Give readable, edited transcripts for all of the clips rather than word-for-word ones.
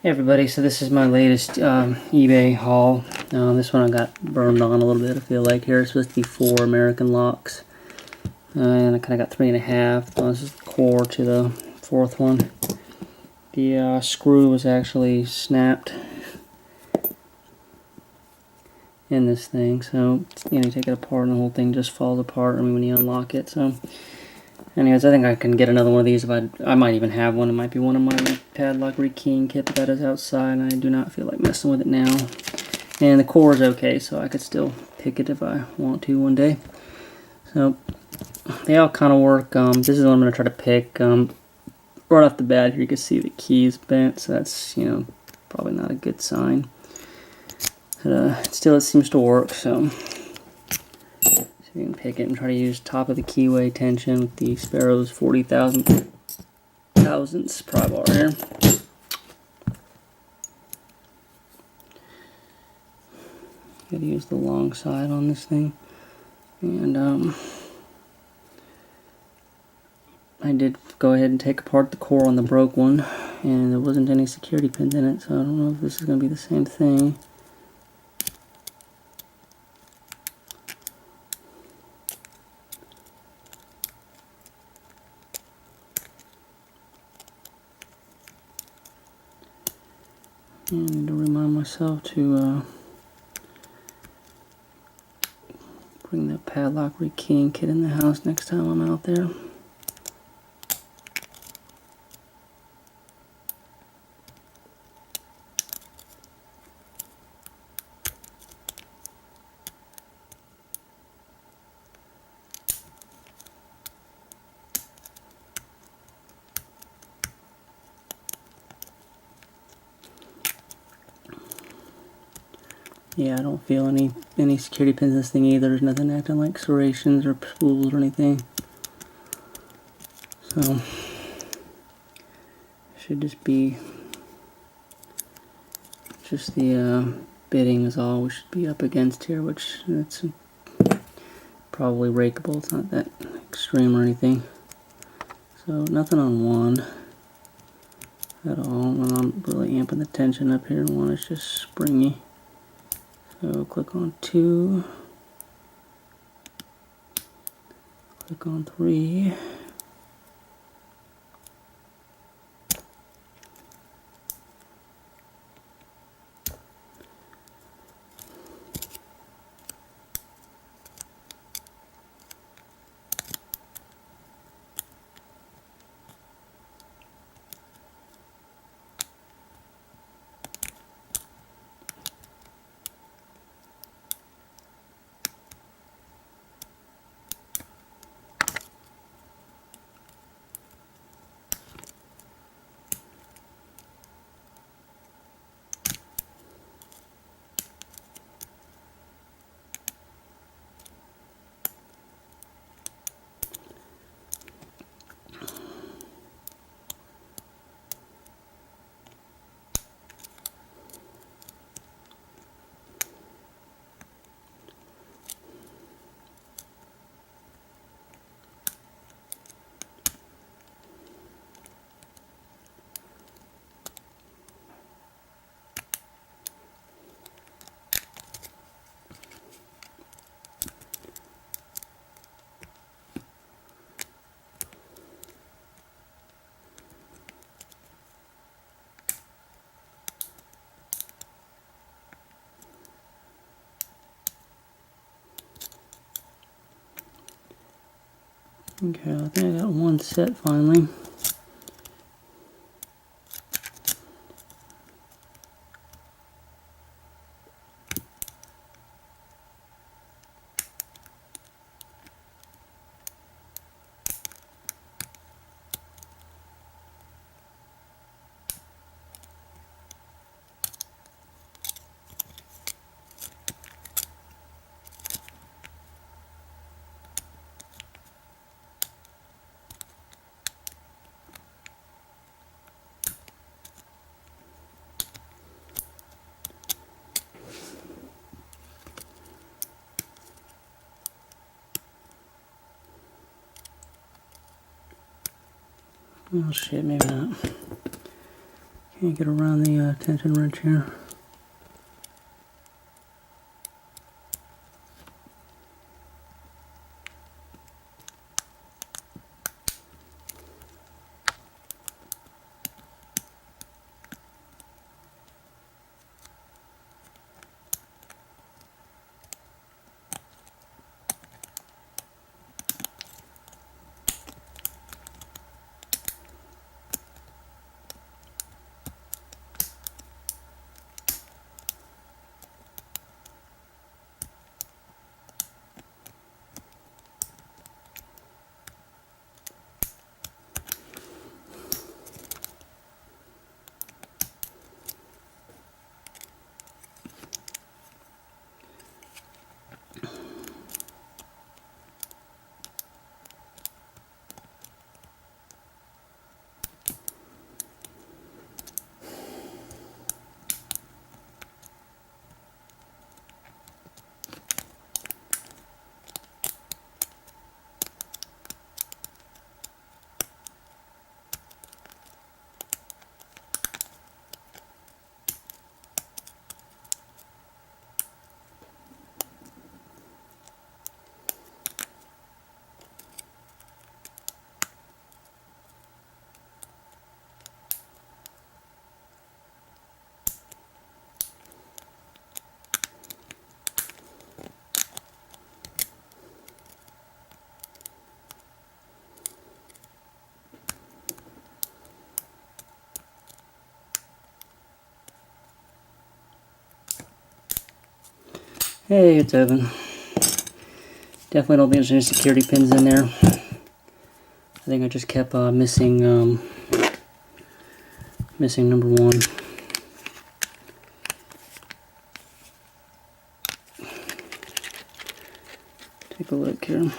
Hey everybody, so this is my latest eBay haul. This one I got burned on a little bit, I feel like. Here it's supposed to be 4 American locks. And I kind of got 3.5. This is the core to the 4th one. The screw was actually snapped in this thing. So, you take it apart and the whole thing just falls apart when you unlock it. So, anyways, I think I can get another one of these. If I might even have one. It might be one of my padlock rekeying kit that is outside, and I do not feel like messing with it now. And the core is okay, so I could still pick it if I want to one day. So they all kind of work. This is what I'm going to try to pick. Right off the bat here, you can see the key's bent, so that's probably not a good sign. But still, it seems to work. So you can pick it and try to use top of the keyway tension with the Sparrow's 40,000 thousandths pry bar here. Gotta use the long side on this thing. And I did go ahead and take apart the core on the broke one, and there wasn't any security pins in it, so I don't know if this is gonna be the same thing. I need to remind myself to bring the padlock rekeying kit in the house next time I'm out there. Yeah, I don't feel any security pins in this thing either. There's nothing acting like serrations or spools or anything. So, should just be the bitting is all we should be up against here, which that's probably rakeable. It's not that extreme or anything. So nothing on one at all. And I'm really amping the tension up here. One is just springy. So click on 2, click on 3, Okay, I think I got one set finally. Oh shit, maybe not. Can't get around the tension wrench here. Hey, it's Evan. Definitely don't think there's any security pins in there. I think I just kept missing number 1. Take a look here.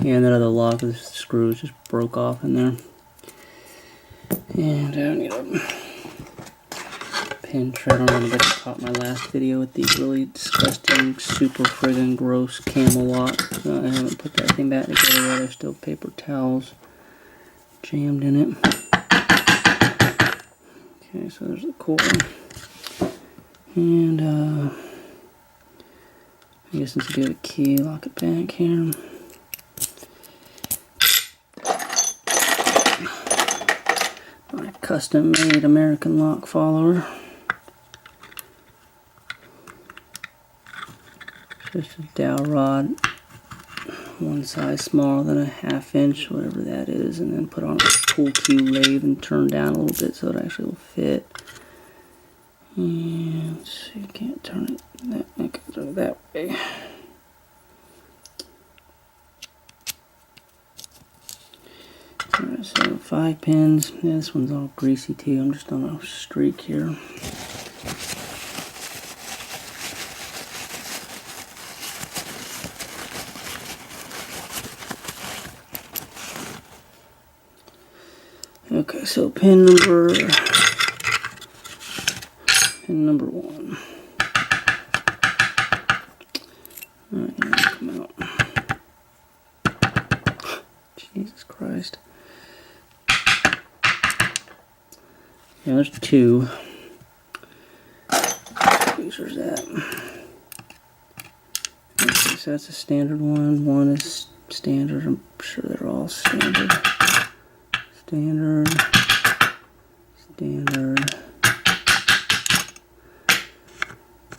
Yeah, and that other lock with the screws just broke off in there. And I need a pin tread. I don't know if I caught my last video with the really disgusting, super friggin' gross camel lock. So I haven't put that thing back together yet. There's still paper towels jammed in it. Okay, so there's the core. And I guess since I do a key, lock it back here. My custom-made American lock follower. Just a dowel rod, one size smaller than a 1/2 inch, whatever that is, and then put on a pull cue lathe and turn down a little bit so it actually will fit. And let's see, you can't turn it that way. Alright, so 5 pins. Yeah, this one's all greasy too. I'm just on a streak here. Okay, so pin number 1. Alright, here we come out. Jesus Christ. Yeah, there's 2. Where's that? Okay, so that's a standard one. 1 is standard. I'm sure they're all standard. Standard.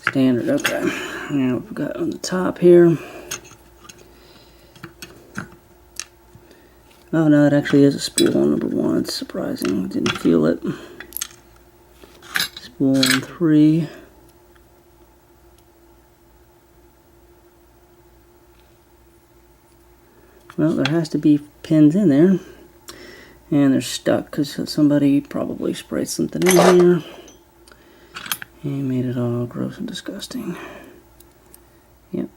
Standard, okay. Now we've got on the top here. Oh no, it actually is a spool on number 1. It's surprising. Didn't feel it. Spool on 3. Well, there has to be pins in there. And they're stuck because somebody probably sprayed something in here and made it all gross and disgusting. Yep.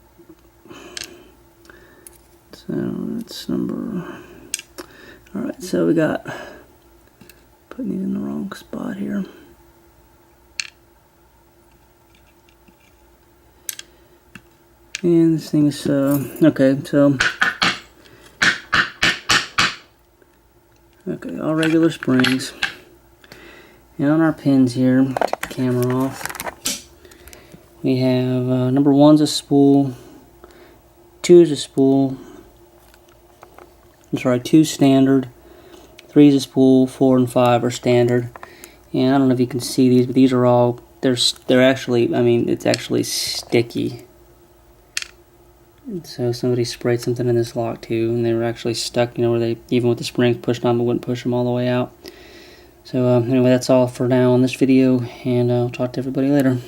So that's number... Alright, so we got... Putting it in the wrong spot here. And this thing is... okay, so... Okay, all regular springs. And on our pins here, take the camera off, we have number 1's a spool, 2 is a spool, I'm sorry, 2 standard, 3 is a spool, 4 and 5 are standard. And I don't know if you can see these, but these are all, they're actually, I mean, it's actually sticky. So somebody sprayed something in this lock too, and they were actually stuck, you know, where they, even with the springs pushed on, but wouldn't push them all the way out. So anyway, that's all for now on this video, and I'll talk to everybody later.